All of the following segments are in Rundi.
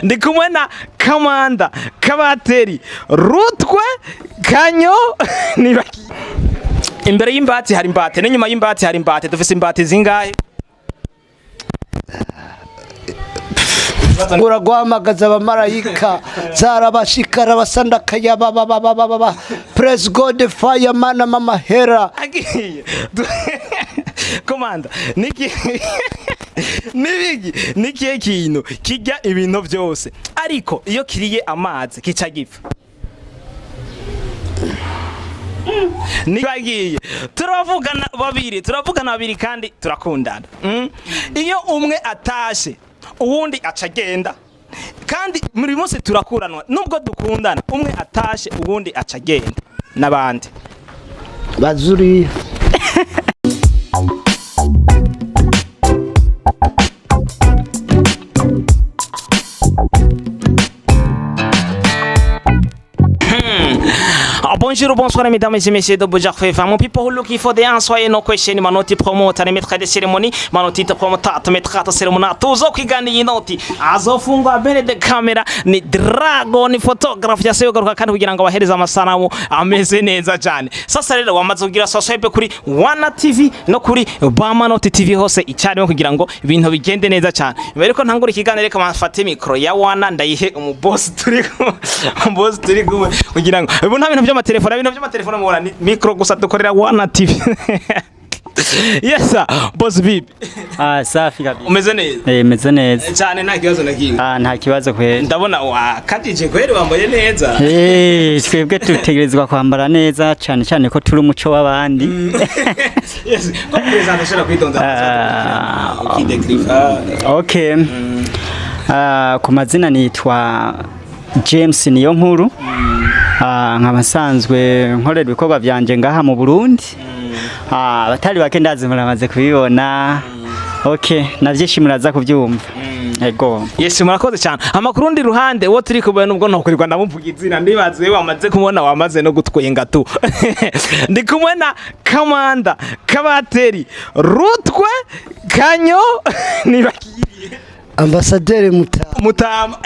Ndi kumwe na komanda kabateri rutwe kanyo nibaki imbere y'imbati hari imbate n'inyuma y'imbati hari imbate dufise imbati zingahe uragwamagaza abamarayika zarabashikara basandakaya baba praise God fireman mama hera komanda nikiye kintu kijya ibintu byose ariko iyo kiriye amazi kica gipfa nibagiye turavugana babiri kandi turakundana iyo umwe atashe uwundi acagenda kandi muri munsi turakuranwa nubwo dukundana umwe atashe uwundi acagenda nabandi bazuri Bonjour, bonsoir mesdames et messieurs de Bojar Fefa. Mon people who looking for the answer in no question. Manoti promoter, maître de cérémonie, manoti promoter, maître de cérémonie. Tuzo kigani inoti. Azofungwa mbere de camera ni Dragon ni photographe yaseyogaruka kandi kugira ngo abahereza amasanamu ameze neza cyane. Sasa rero wamaze kugira subscribe kuri Wana TV no kuri Manoti TV hose icyarimo kugira ngo ibintu bigende neza cyane. Mbere ko ntangura ikiganiro reka mafate micro ya Wana ndayihe umuboss turi kumwe kugira ngo ubu nta bintu by'amatelefone mubona ni micro gusa dukorera Wana TV. Yes sir, boss VIP. Safi kabisa. Umeze neza? Meze neza. Cyane nta kibazo nakiwe. Nta kibazo kweli. Ndabona wakatije kweli wambaye neza. Twebwe tutegerezwa kwambara neza cyane ko turi umuco w'abandi. Yes, ko presentation kwitonda. Okay. Ku mazina nitwa James NIYONKURU. Nkabasanzwe nkorera ibikorwa byanje ngaha mu Burundi. Abatari bake ndazi muramaze kubibona. Okay, navyishimira za kuvyumva. Ego. Yes, murakoze cyane. Amakuru ndi ruhande wo turi kubona nubwo ntokurirwa ndamuvuga izina ndibaze wamaze kumubona wamaze no gutwenga tu. Ndi kumwe na komanda kabateri rutwe kanyo nibakiriye ambasaderi mutama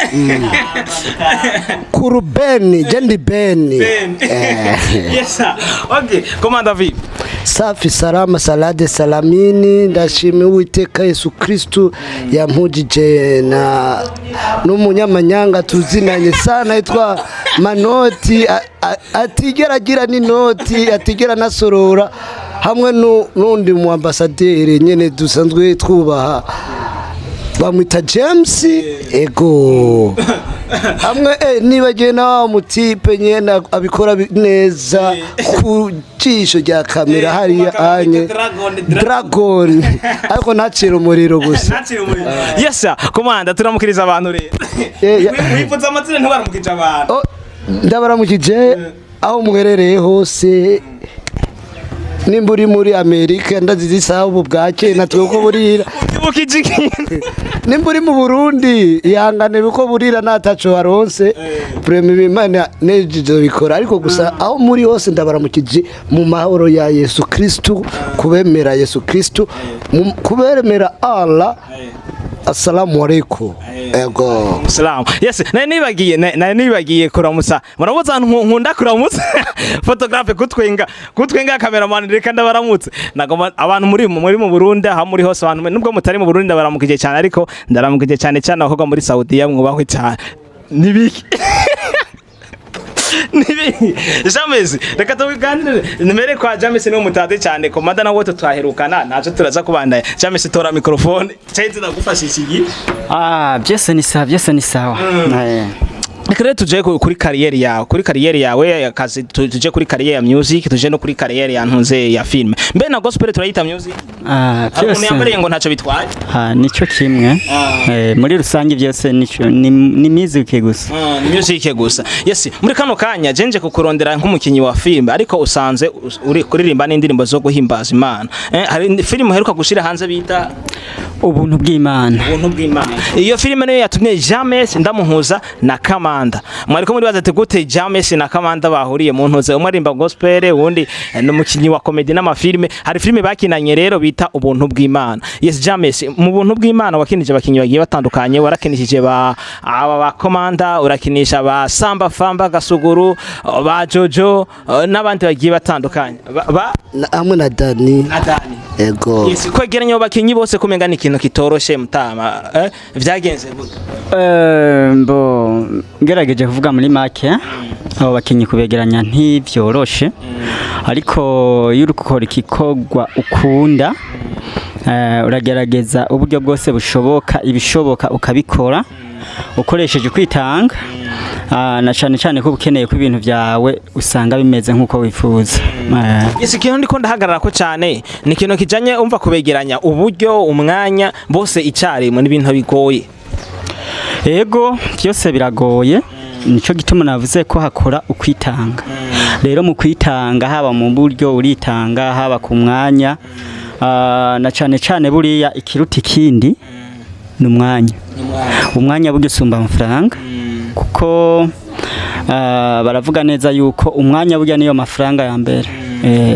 kurubeni jendi beni yes sir. Okay, komanda vipi? Safi salama salade salamini ndashimye Uwiteka Yesu Kristo yampujije na n'umunyamanyanga tuzinanye sana yitwa manoti atigera agira n'inoti atigera nasorora hamwe n'undi mu ambasaderi nyene dusanzwe twubaha bamwita James ego hamwe nibagiye na mutipe nyene abikora neza ku cisho rya kamera hariya anye Dragon ariko ntacira umuriro gusa. Yes sir, komanda turamukiriza abantu rero wifuza amazina ntubaramukije abantu. Ndabaramukije aho muherereye hose nimba uri muri Amerika ndazizi isaha ubu bwake natwe uko burira nimba uri mu Burundi ihangane biko burira nataco waronse premi bimana nejizo bikora ariko gusa aho muri hose ndabaramukije mu mahoro ya Yesu Kristo kubemera Yesu Kristo kubemera Allah. Assalamu alaikum. Ego. Salam. Yes, nibagiye kuramutsa. Murabuza nkunda kuramutsa. Photographe kutwenga cameraman reka ndabaramutse. Nagoma abantu muri mu Burundi ha muri hose abantu nubwo mutari mu Burundi ndabaramukije cyane ariko ndaramukije cyane aho muri Saudi mwubahwe cyane. Nibiki. James reka tubiganire nimere kwa James ni umutade cyane komanda na wote twaherukana naje turaza kubandanya. James tora microphone cyahise ndagufashishije. Byose ni sawa. Reka tuje kuri kariyeri yawe akazi tuje kuri kariyeri ya music tuje no kuri kariyeri ya ntunze ya film mbe na gospel turayita music. Byose yambariye ngo ntaco bitwaye. Nico kimwe. Muri rusange byose ni music gusa. Ni music gusa. Yes, muri kano kanya jenje kukurondera nk'umukinyi wa film ariko usanze uri kuririmba n'indirimbo zo guhimbaza Imana. Hari film heruka gushira hanze bita ubuntu bw'Imana. Iyo film nayo yatumye James ndamuhuza na Kama komanda mwariko muri baza gute James na komanda bahuriye mu ntuze umwe arimba gospel uwundi n'umukinyi wa comedy n'amafilme hari filme bakinanye rero bita ubuntu bw'Imana. Yes James, mu buntu bw'Imana wakinije abakinyi bagiye batandukanye, warakinishije ba komanda, urakinisha ba Samba Famba Gasuguru, ba Jojo n'abandi bagiye batandukanye amwe na Dani ego. Yes, kwegeranya abakinyi bose kumenga ni ikintu kitoroshe mutama vyagenze gute? Mbo ngerageje kuvuga muri make abo bakinyi kubegeranya ntivyoroshe, ariko iyo urukora ikikogwa ukunda uragerageza uburyo bwose bushoboka, ibishoboka ukabikora ukoresheje kwitanga, na cyane ko ukeneye ko ibintu byawe usanga bimeze nkuko wifuza. Yes, ikintu ndiko ndahagarara ko cyane ni ikintu kijanye umva kubegeranya uburyo umwanya bose icyarimwe n'ibintu bigoye. Ego byose biragoye, nico gituma navuze ko hakora ukwitanga. Rero mu kwitanga haba mu buryo uritanga, haba ku mwanya, na cyane buriya ikiruta ikindi n'umwanya. Umwanya buryo usumba amafaranga, kuko baravuga neza yuko umwanya burya niyo mafaranga ya mbere.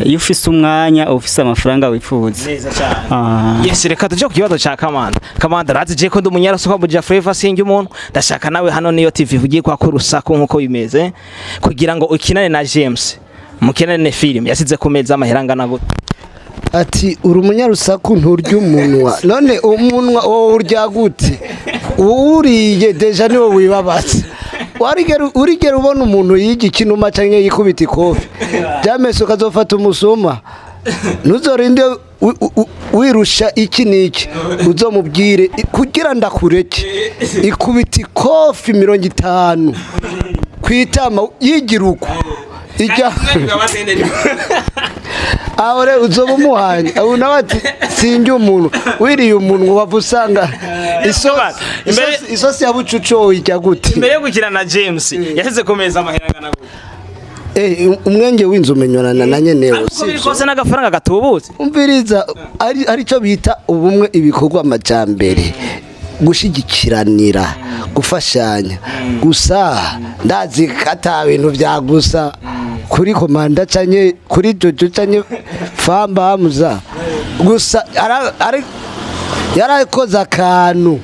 Iyo ufise umwanya ufise amafaranga wifuza neza cyane. Yes, reka tuje ku kibazo cya Kamanda razije ko ndumunyarasuka buja Flavor singe umuntu ndashaka nawe hano niyo TV vugiye kwa kurusaku nkuko bimeze kugira ngo ukinane na James mukinane film yasize kumeza amaherangana gute. Ati uri umunyarusaku nturya umunwa, none umunwa wowe urya gute? Uriye deja niwo wibabaza. Urigera ubona umuntu yigi kinuma canke yikubita ikofi James ukazofata umusoma ntuzorinde wirusha iki niki uzomubwire kugira ndakureke ikubita ikofi 50 kwitama yigiruko ijya ahore uzoba umuhanye abuna bati sinjye umuntu wiriye umuntu wavusanga isosi ya bucuco ijya gute imbere yo gukina na James yasize kumeza amaherangana gute. Umwenge w'inzu umenyana na nyenewe kose n'agafaranga gatubutse umviriza ari cyo bita ubumwe ibikorwa amajambere gushigikiranira gufashanya gusa ndazi kata bintu bya gusa kuri komanda canye kuri Jojo canye Famba Hamza gusa yarakoze akantu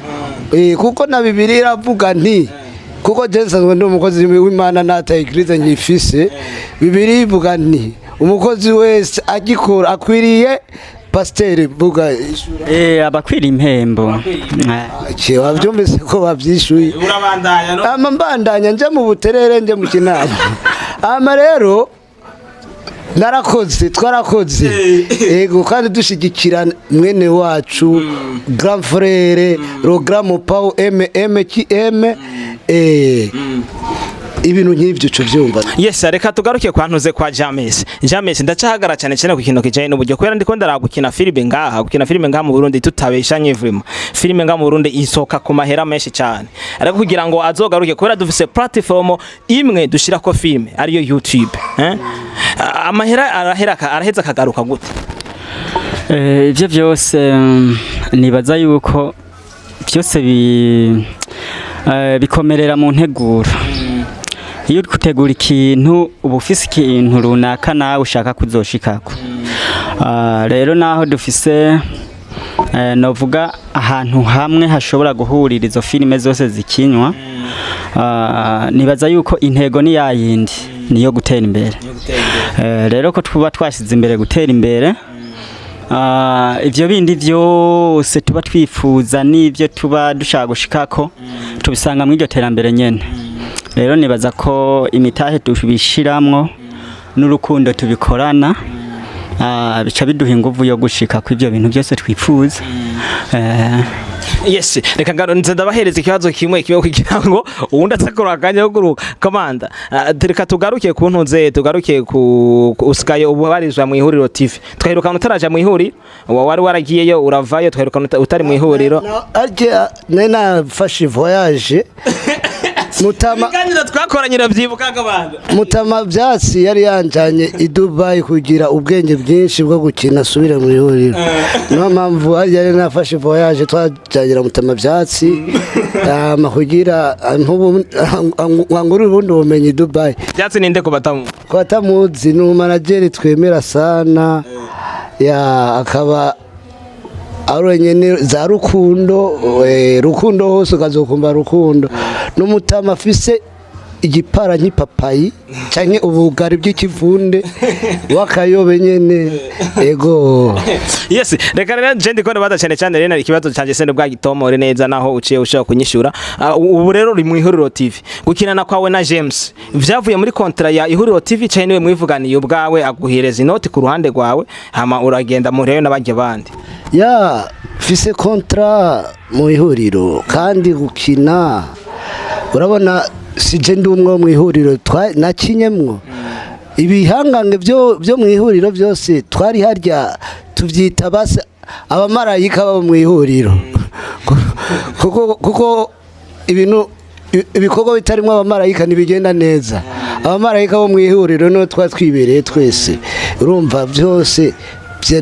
kuko na Bibiliya iravuga nti kuko Jensen ngo umukozi w'Imana natayikirize ngifise Bibiliya ivuga nti umukozi wese agikora akwiriye pasteur buga abakwira impembo cyo bavyumvise ko bavyishuye urabandanya no amambandanya nje mu buterere nje mu kinama rero narakoze twarakoze ego kandi dushigikira mwene wacu grand frère programme pau mmkm ibintu nk'ibyo cyo byumva. Yes, reka tugaruke kwantuze kwa James ndacahagara cyane ku kintu kijaye n'uburyo kwera ndiko ndaragukina filime ngaha gukina filime ngaha mu Burundi tutabeshanye vrima filime ngaha mu Burundi isoka ku mahera menshi cyane ariko kugira ngo azogaruke kwera dufise platform imwe dushira ko filime ariyo YouTube amahera araheza kagaruka gute. Ivyo byose nibaza yuko byose bikomerera mu nteguro. Iyo gutegura ikintu uba ufise ikintu runaka nawe ushaka kuzoshikako. Rero naho dufise novuga ahantu hamwe hashobora guhurira izo filime zose zikinywa, nibaza yuko intego ni yayindi niyo gutera imbere. Rero ko tuba twashize imbere gutera imbere, ivyo bindi vyose tuba twifuza n'ivyo tuba dushaka gushikako tubisanga mu iryo terambere nyene. Rero nibaza ko imitahe tubishiramwo n'urukundo tubikorana bica biduha inguvu yo gushika ku ivyo bintu byose twifuza. Yes, reka ngaronze ndabahereza ikibazo kimwe kugira ngo uwundi atakora akanya yo guruka komanda. Reka tugaruke ku ntuze tugaruke ku uskaye ubarizwa mu ihuriro TV. Twaheruka utaraja mu ihuriro wari waragiyeyo uravayo twaheruka utari mu ihuriro. Arje nena fashe voyage Mutama Ibiganiro twakoranyira byibukaga abantu. Mutama byatsi yari yanjanye i Dubai kugira ubwenge bwinshi bwo gukina asubire mu ihuriro. No mpamvu yari nafashe voyage twajangira Mutama byatsi kugira nkanguru ubundi bumenyi Dubai. Byatsi ninde kubatamu? Kubatamuzi ni manager twemera sana ya akaba nyene za rukundo rukundo hose ukazokumva rukundo n'umutama afise igipara nk'ipapayi canke ubugari bw'ikivunde wakayobe nyene ego. Yes, reka rero je ndikora bada cyane rero ikibazo canje sende bwa gitomore neza naho uciye ushaka kunyishura. Ubu rero uri mu ihuriro TV gukinana kwawe na James vyavuye muri kontra ya ihuriro TV cyane niwe mwivuganiye ubwawe aguhereza inoti ku ruhande rwawe hama uragenda mu rero nabanje bandi ya fise kontra mu ihuriro kandi gukina urabona sije ndi umwe mu ihuriro nakinyemwo ibihangange byo mu ihuriro byose twari harya tuvyita basa abamarayika bo mu ihuriro kuko ibintu ibikorwa bitarimo abamarayika nibigenda neza. Abamarayika bo mu ihuriro no twatwibereye twese urumva byose bye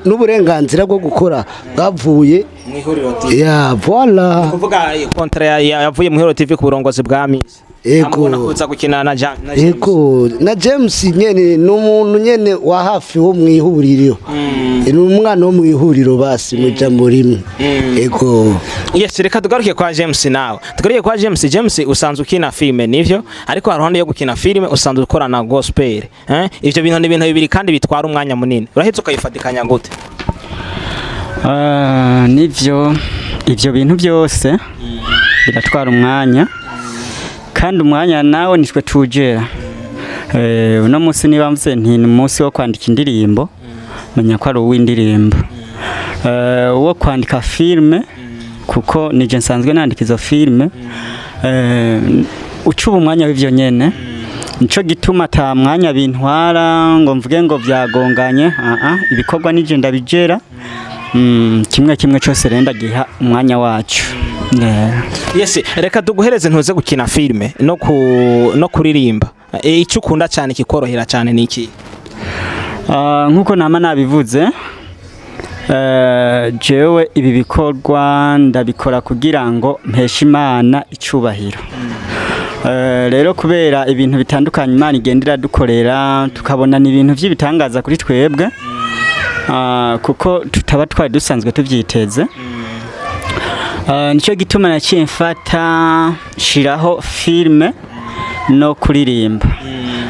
n'uburenganzira bwo gukora bwavuye mu ihuriro TV. Ya voilà. Kuvuga kontra yavuye mu ihuriro TV ku burongozi bwa Miss. Ego. Kuza gukina na James. Ego na James nyene n'umuntu nyene wa hafi wo mu ihuriro. Ni umwana wo mu ihuriro basi muja murimwe. Ego. Yes, reka tugaruke kwa James nawe. Tugaruke kwa James. James usanzwe ukina filme nivyo, ariko haruhande yo gukina filme usanzwe ukora na gospel. Ivyo bintu ni ibintu bibiri kandi bitwara umwanya munini. Urahitse ukayifatikanya gute? Nivyo ivyo bintu byose biratwara umwanya kandi umwanya nawe nishwe tujera. Uno munsi niba mvuze nti ni umunsi wo kwandika indirimbo menya ko ari uw'indirimbo. Wo kwandika filme kuko nije nsanzwe nandika izo filme ucuba umwanya w'ivyo nyene nico gituma ta mwanya bintwara ngo mvuge ngo byagonganye ibikorwa nije ndabijera kimwe cyose renda giha umwanya wacu. Yes, reka tuguhereze ntuze gukina filme no kuririmba. Icyo ukunda cyane kikorohera cyane niki? Nkuko nama nabivuze jewe ibi bikorwa ndabikora kugira ngo mpeshe Imana icubahiro. Rero kubera ibintu bitandukanye Imana igendera dukorera tukabona ni ibintu by'ibitangaza kuri twebwe kuko tutaba twari dusanzwe tuvyiteze. Nico gituma naciye mfata shiraho filme no kuririmba.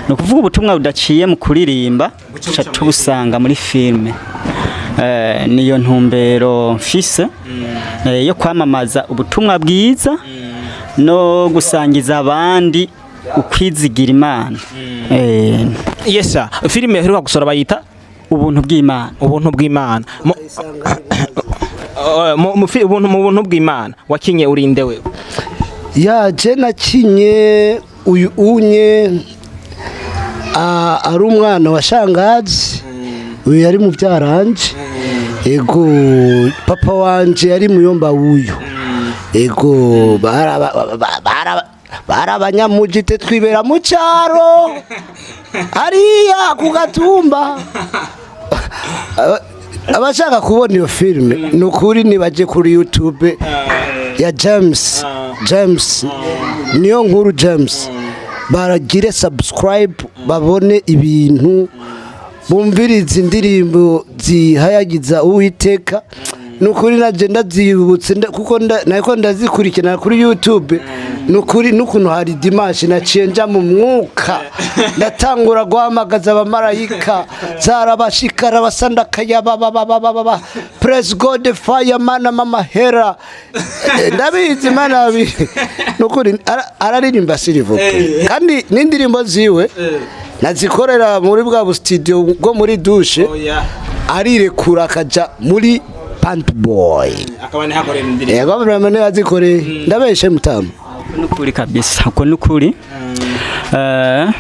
No kuvuga ubutumwa budaciye mu kuririmba cha tubusanga muri filme. Niyo ntumbero mfise yo kwamamaza ubutumwa bwiza no gusangiza abandi ukwizigira Imana. Yes sir, filme heruka gusora bayita ubuntu bw'Imana. Ubuntu bw'Imana. Mu buntu bw'Imana wakinye urinde wewe? Yaje nakinye uyu unye ari umwana wa shangazi uyu yari mu byaranje. Ego papa wanje yari muyomba wuyu. Ego barabanyamujite twibera mu cyaro hariya ku Gatumba. Abashaka kubona iyo filme nukuri nibaje kuri YouTube ya James Niyonkuru James baragire subscribe babone ibintu bumviriza indirimbo zihayagiza Uwiteka. Nukuri naje ndazibutse kuko nako ndazikurikirana kuri YouTube. Nukuri nukuntu hari dimanche naciye nja mu mwuka ndatangura guhamagaza abamarayika zarabashikara basanda kayaba praise God fire mana mama hera ndabizi mana nukuri araririmba sirivo kandi n'indirimbo ziwe nazikorera muri bwa studio bwo muri douche arirekura akaja muri Pant Boy akabane hakorera indirimbo. Yego bamene yazikore ndabeshe mutamu nukuri kabisa uko nukuri.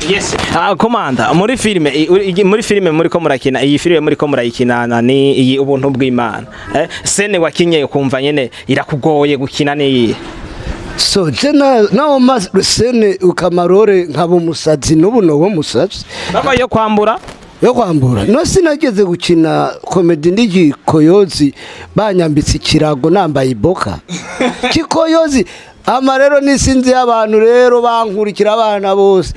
Yes, komanda muri filme muri ko murakina iyi filme muri ko murayikina ni iyi ubuntu bw'Imana. Sene wakinye kumva nyene irakugoye gukina ni so je nawo masene ukamarore nkabo musazi n'ubu no musazi baba yo kwambura no sinageze gukina komedi nd'igikoyozi banyambitse ikirago nambaye iboka kikoyozi ama rero nisinzi y'abantu rero bankurikira abana bose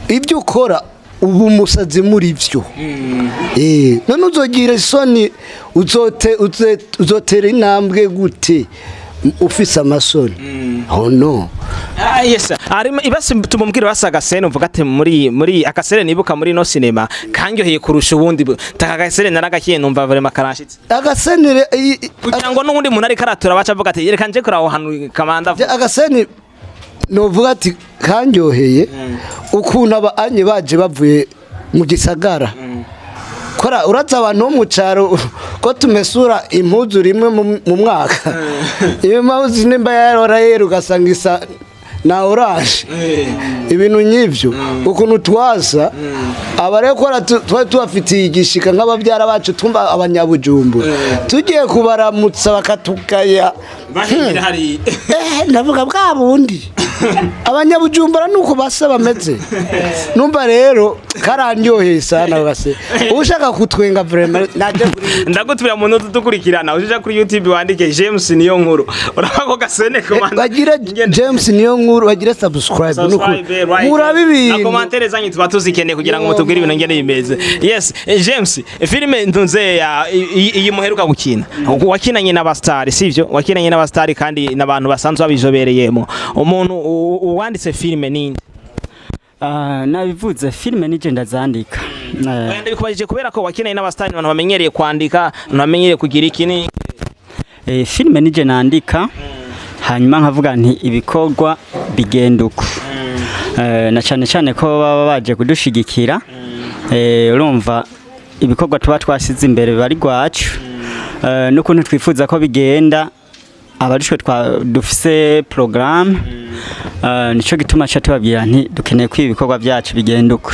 ibyo ukora ubu musazi muri byo none uzogira isoni uzotera intambwe gute ufise amasoni oh no yes arimo ibase tumubwira basaga sene uvuga ati muri akasere nibuka muri no cinema kanyoheye kurusha ubundi takakasere naragakiye numva vraiment karashitse agasene kugira ngo n'undi muntu ari karatura baca avuga ati reka nje kuraho hanu kamanda agasene novuga ati kanyoheye ukuntu abanye baje bavuye mu gisagara kora uraza abantu mu cyaro ko tumesura impuzu rimwe mu mwaka iyo mauzi nimba yarora yero ugasanga isa na orange ibintu nyivyo ukuntu twasa abare kora twafitiye igishika nk'abavyara bacu tumba abanyabujumbu tugiye kubaramutsa bakatukaya bahingira hari ndavuga bwa bundi abanyabujumbura nuko basa bameze numva rero karandyoheye sana base ushaka kutwenga vraiment naje ndagutubira mu nto dukurikirana uje kuri YouTube wandike James Niyonkuru urako gasene komanda bagira James Niyonkuru bagira subscribe nuko murabibi na commentaire zanyu tuba tuzikeneye kugira ngo mutubwire ibintu ngene bimeze yes James filime ndunze ya iyi muheruka gukina wakinanye n'abastari sivyo wakinanye n'abastari kandi n'abantu basanzwe babijobereyemo umuntu uwanditse filime ninde nabivuze filime nije ndazandika wenda bikubajije kubera ko wakinanye n'abastari abantu bamenyereye kwandika bamenyereye kugira ikini filime nije nandika hanyuma nkavuga nti ibikorwa bigenduko na cyane ko baba baje kudushigikira urumva ibikorwa tuba twasize imbere bari gwacu n'ukuntu twifuza ko bigenda abarishwe dufise programme nico gituma cha tubabwira nti dukeneye kwiba ibikorwa byacu bigenduka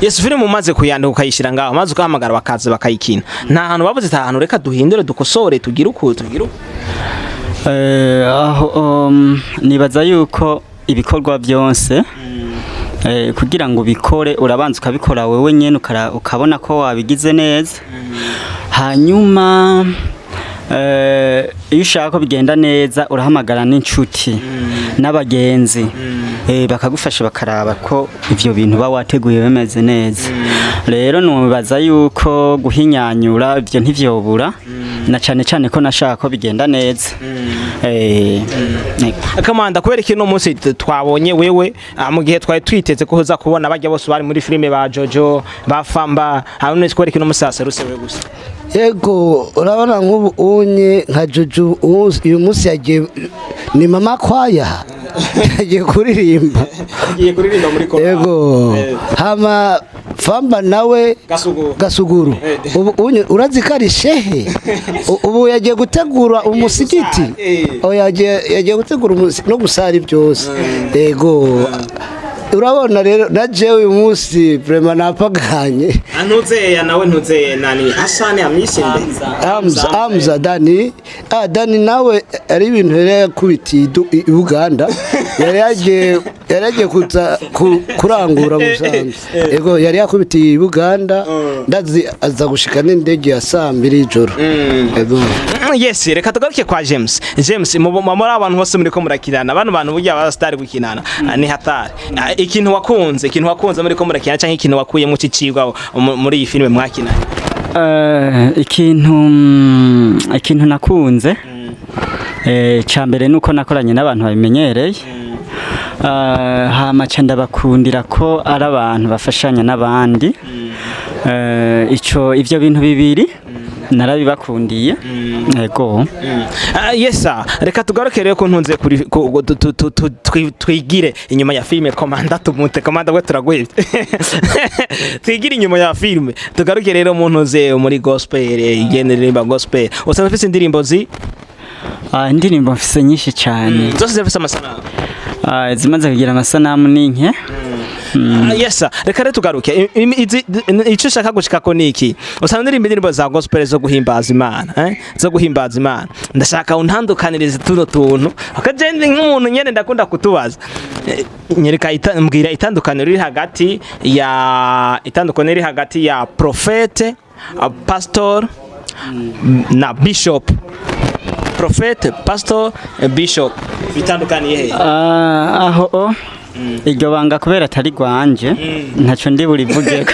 Yesu filime umaze kuyandika ukayishira ngaho maze ukahamagara bakaza bakayikina nta hantu bavuze ata hantu reka duhindure dukosore tugira uko nibaza yuko ibikorwa byose kugira ngo bikore urabanza ukabikora wewe nyene ukabona ko wabigize neza hanyuma iyo ushaka ko bigenda neza urahamagara n'inshuti n'abagenzi bakagufasha bakaraba ko ivyo bintu bawateguye bimeze neza rero nubaza yuko guhinyanyura ivyo ntivyobura na cyane ko nashaka ko bigenda neza Kamanda kubera ikintu munsi twabonye wewe mu gihe twari twiteze ko hoza kubona bajya bose bari muri filime ba Jojo bafamba hamwe kubera ikintu musase rusewe gusa yego urabona nk'ubu unye nka Jojo uyu munsi yagiye ni mama kwaya yagiye kuririmba muri kora yego hama famba nawe gasuguru ubu unye urazikari shehe ubu yagiye gutegura umusigiti yagiye gutegura no gusara byose yego urabona rero na jewe uyu munsi vraiment napaganye anuze nawe ntuze nani Hassan amisinde Hamza Dani nawe ari ibintu yakubitiye i Uganda yari yagiye kuza kurangura musanze yego yari yakubitiye i Uganda ndazi aza gushika n'indege ya 2:00 y'ijoro yego yes reka tugaruke kwa James muri abantu bose muri ko murakirana abantu burya abastari gukinana ni hatari ikintu wakunze muri ko murakirana cyangwa ikintu wakuye mu cicigwa muri iyi filime mwakinanye ikintu nakunze cyambere nuko nakoranye n'abantu babimenyereye hamaca ndabakundira ko ari abantu bafashanya n'abandi ivyo bintu bibiri narabibakundiye yego yesa reka tugarukere ko ntunze twigire inyuma ya filime komanda komanda we turaguye twigire inyuma ya filime tugarukere rero mu ntuze muri gospel igenderera gospel usanzwe ufite indirimbo indirimbo mfise nyinshi cyane zose zifite amasanamu zimaze kugira amasanamu n'inke Yes reka rero tugaruke ico shaka gushika ko niki usanga ndirimba indirimbo za gospel zo guhimbaza Imana zo guhimbaza Imana ndashaka untandukanirize tuno tuntu akajendi nk'umuntu nyene ndakunda kutubaza nyereka mbwira itandukaniro riri hagati ya prophete pastor na bishop. Prophet, pastor, bishop bitandukaniye he? Aho iryo banga kubera atari gwanje ntaco ndi burivugeko.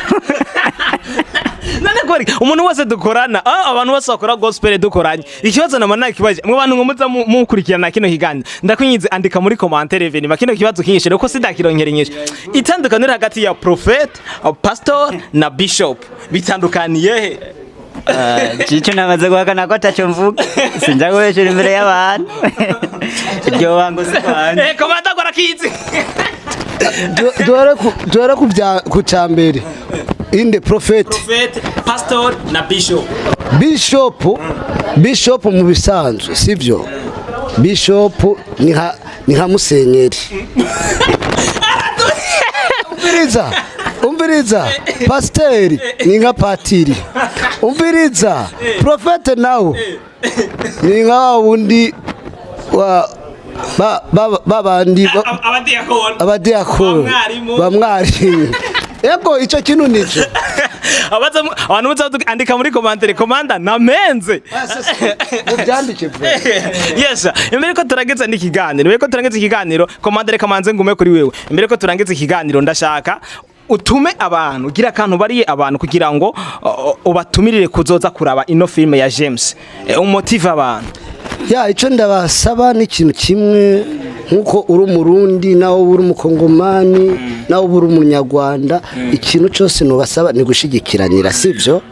None kwari umuntu wese dukorana abantu bose bakora gospel dukoranye ikibazo namana kibaje mu bantu ngo muza mukurikirana kino higanye ndakwinyize andika muri commentaire venima kino kibazo kinyishe ko sidakironkere nyinshi itandukaniro hagati ya prophet, pastor na bishop bitandukaniye he? Chicho namaze guhakana ko ataco mvuga sinja guheshera imbere y'abantu iryo bango sibanje komanda gora kizi duhera ku cyambere inde prophet, pastor na bishop. Bishop mu bisanzwe sivyo, bishop ni nka musenyeri. Umviriza pasteri ni nka patiri. Umviriza prophet nawe ni nka wundi wa babandi abadiakoni bamwari yego ico kintu nico abantu muza andika muri commentaire komanda namenze ubyandike bwo. Yes imbere ko turageze ikiganiro komanda reka manze ngume kuri wewe imbere ko turangeze ikiganiro ndashaka utume abantu ugira akantu bariye abantu kugira ngo ubatumirire kuzoza kuraba ino filme ya James umumotive abantu. Ico ndabasaba ni ikintu kimwe nkuko uri umurundi nawo uri umukongomani nawo uri umunyarwanda ikintu cyose nubasaba ni gushigikiranira sivyo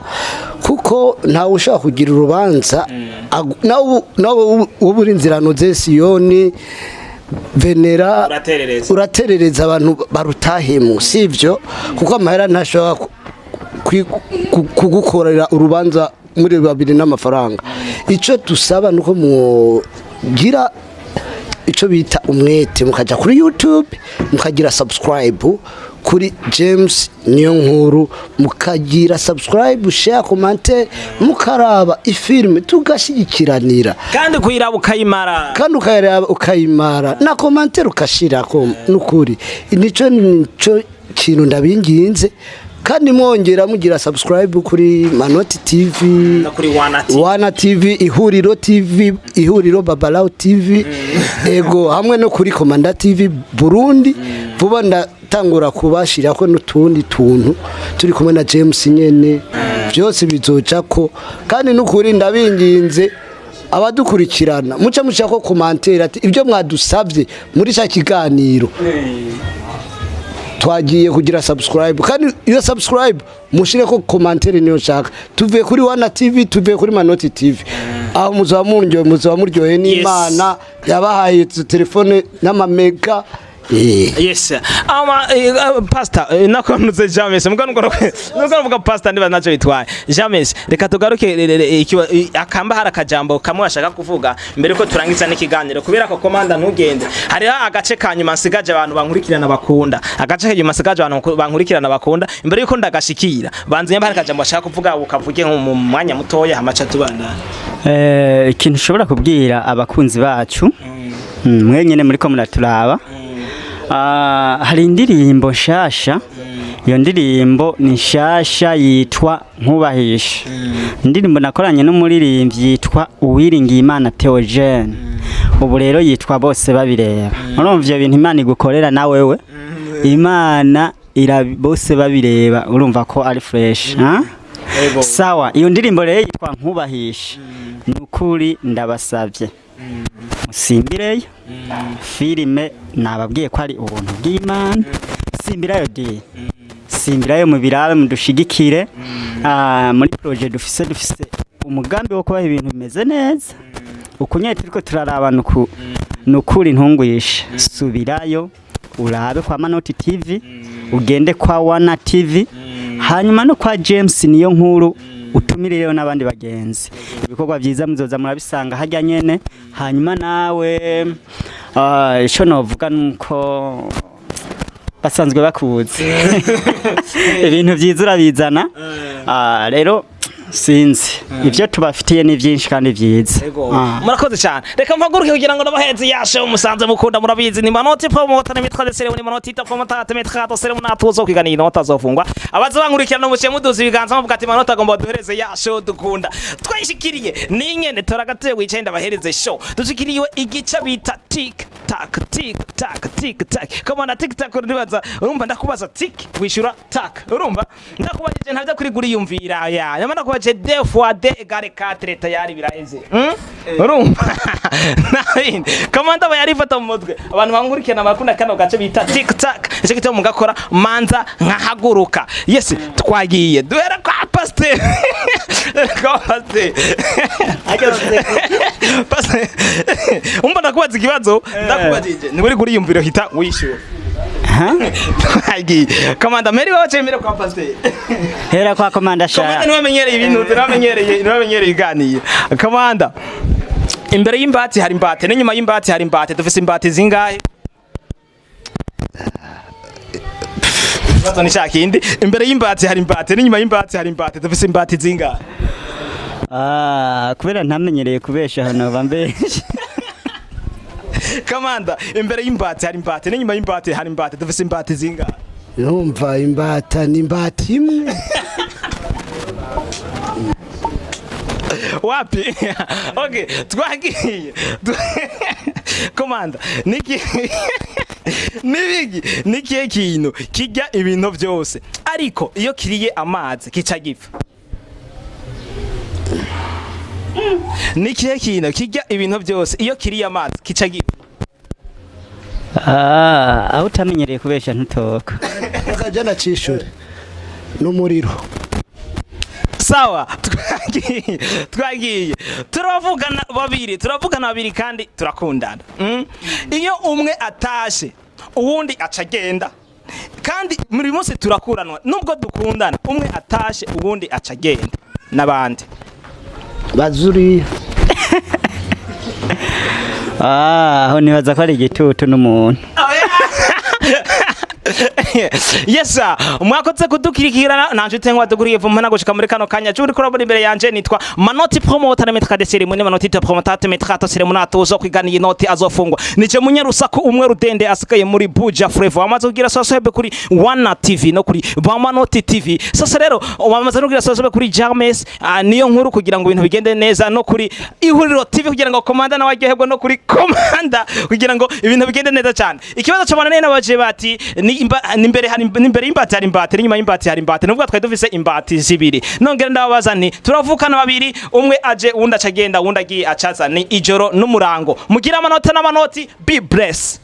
kuko ntawe ushaka kugira urubanza nawo uburi inzirano ze Siyoni venera uraterereza abantu barutahemu sivyo kuko amahera ntashobora kugukorera urubanza muri babiri n'amafaranga. Ico dusaba nuko mugira ico bita umwete mukaja kuri YouTube mukagira subscribe kuri James Niyonkuru mukagira subscribe share comment mukaraba ifilme tugashigikiranira kandi kuyiraba ukayimara na commentaire ukashirako nukuri nico kintu ndabinginze kandi mwongera mugira subscribe kuri Manoti TV na kuri Wana TV ihuriro Babalao TV ego hamwe no kuri Komanda TV Burundi vuba ndatangura kubashira ko n'utundi tuntu turi kumwe na James nyene byose bizoca ko kandi n'ukuri ndabinginze abadukurikirana muca ko commentaire ati ibyo mwadusabye muri cya kiganiro twagiye kugira subscribe kandi iyo subscribe mushire ko commentaire niyo shaka tuvuye kuri Wana TV tuvuye kuri Manoti TV aho muzamuryohe n'Imana yabahaye telefone n'amamega. Yes pastor nakonuze James nuko pastor ndiba naco bitwaye James reka tugaruke akamba harakajambo kamwe ashaka kuvuga mbere ko turangiza n'ikiganiro kubera ko komanda ntugende hari agace kanyuma nsigaje abantu bankurikirana bakunda agace kanyuma nsigaje abantu bankurikirana bakunda imbere yuko ndagashikira banze nyamba harakajambo ashaka kuvuga ukavuge mu mwanya mutoya hamaca tubandana. Ikintu ushobora kubwira abakunzi bacu mwe nyene muri ko muraturaba hari indirimbo nshasha iyo ndirimbo ni nshasha yitwa nkubahisha indirimbo nakoranye n'umuririmbyi yitwa Uwiringiyimana Theogene ubu rero yitwa bose babireba urumva ivyo bintu Imana igukorera na wewe Imana bose babireba urumva ko ari fresh sawa iyo ndirimbo rero yitwa nkubahisha nukuri ndabasavye musimbireyo filime nababwiye ko ari ubuntu bw'Imana simbirayo simbirayo mu birabe mudushigikire muri projet dufise umugambi wo kubaha ibintu bimeze neza ukunye turiko turaraba nukuri ntungwisha subirayo urabe kwa Manoti TV ugende kwa Wana TV hanyuma no kwa James Niyonkuru utumirire n'abandi bagenzi ibikorwa byiza muzoza murabisanga hajya nyene hanyuma nawe ico novuga nuko basanzwe bakuzi ibintu byiza urabizana rero sinzi ibyo tubafitiye ni byinshi kandi byiza murakoze cyane reka mpaguruke kugira ngo nabaheze yashe umusanze mukunda murabizi ni manoti promoter n'imitwa de ceremony manoti ta promoter temetrato ceremony atuzo kwigana inota zofungwa abaza bankurikirana mu muduzi ibiganza bavuga ati manota agomba duhereze yashe dukunda twishikiriye ni nyene toragateye wicenda bahereze show dushikiriye igica bita tik tak tik tak tik tak kama na tik tak uribaza urumva ndakubaza tik wishura tak urumva ndakubajije ntavya kuri guri yumvira ya nyamana je 2 fois 2 égale 4 tayari biraheze urumva komanda bayarifata mu mutwe abantu bangurikirana bakunda kano gace bita tik tak icyo gitamo mugakora manza nkahaguruka yes twagiye duhera kwa pasteur umba ndakubaza ikibazo ndakubajije ni buri guri yumviro hita wishyura komanda meri wacemera kwa pasteur hera kwa komanda sha komanda niwamenyereye ibintu niwamenyereye iganiye komanda imbere y'imbati hari imbate n'inyuma y'imbati hari imbate dufise imbati zingahe bato nishakindi imbere y'imbati hari imbate n'inyuma y'imbati hari imbate dufise imbati zingahe kubera ntamenyereye kubesha hano bambeshe komanda imbere y'imbati hari imbate n'inyuma y'imbati hari imbate dufise imbati zingahe numva imbata ni imbati imwe wapi okay twagiye komanda niki kintu kijya ibintu byose ariko iyo kiriye amazi kica gipfa niki kintu kijya ibintu byose iyo kiriye amazi kica gipfa aho utamenyereye kubesha ntutoka akajana cishure n'umuriro sawa twagiye turavugana babiri kandi turakundana iyo umwe atashe uwundi acagenda kandi muri munsi turakuranwa nubwo dukundana umwe atashe uwundi acagenda nabandi bazuri aho nibaza ko ari igitutu n'umuntu yesa mwakoze kudukirikirana nanje tengwa duguriye vumana gushika muri kano kanya curi kuri muri imbere yanje nitwa manoti promoter na metra de ceremony manoti ta promoter te metra ta ceremony atuzo kwigana inoti azofungwa nije munyarusaku umwe rudende asikaye muri buja flavor amaze kugira sosebe kuri Wana TV no kuri Manoti TV sasa rero wamaze kugira sosebe kuri James NIYONKURU kugira ngo ibintu bigende neza no kuri ihuriro TV kugira ngo komanda na wagehebwa no kuri komanda kugira ngo ibintu bigende neza cyane ikibazo cyabana nene baje bati nimbere y'imbati hari imbati n'inyuma y'imbati hari imbati nubwo twari dufise imbati zibiri nongera ndababaza nti turavukana babiri umwe aje uwundi acagenda uwundi agiye acaza ni ijoro n'umurango mugira amanota n'amanoti be blessed